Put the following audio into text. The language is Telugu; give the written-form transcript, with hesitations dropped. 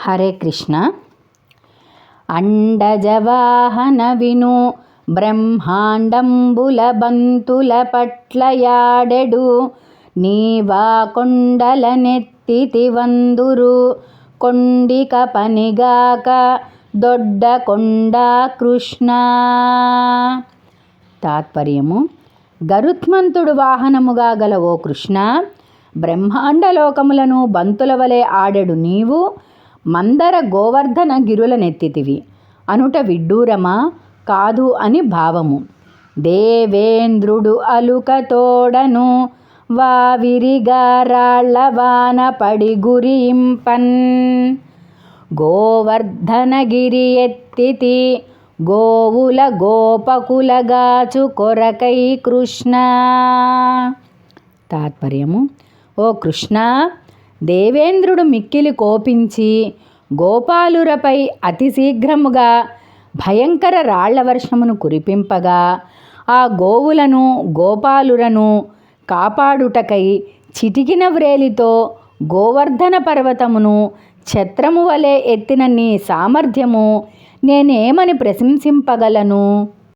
హరే కృష్ణ. అండజవాహన విను బ్రహ్మాండంబుల బంతుల పట్లయాడెడు నీవా కొండల నెత్తితి వందురు కొండిక పనిగాక దొడ్డ కొండా కృష్ణ. తాత్పర్యము: గరుత్మంతుడు వాహనముగా గల ఓ కృష్ణ, బ్రహ్మాండలోకములను బంతుల వలె ఆడెడు నీవు మందర గోవర్ధన గిరులనెత్తితివి అనుట విడ్డూరమా? కాదు అని భావము. దేవేంద్రుడు అలుక తోడను వావిరిగా రాళ్లవాన పడి గురియింపన్ గోవర్ధనగిరి ఎత్తితి గోవుల గోపకులగాచు కొరకై కృష్ణ. తాత్పర్యము: ఓ కృష్ణ, దేవేంద్రుడు మిక్కిలి కోపించి గోపాలురపై అతి శీఘ్రముగా భయంకర రాళ్ల వర్షమును కురిపింపగా ఆ గోవులను గోపాలురను కాపాడుటకై చిటికిన వ్రేలితో గోవర్ధన పర్వతమును ఛత్రము వలె ఎత్తిన నీ సామర్థ్యము నేనేమని ప్రశంసింపగలను?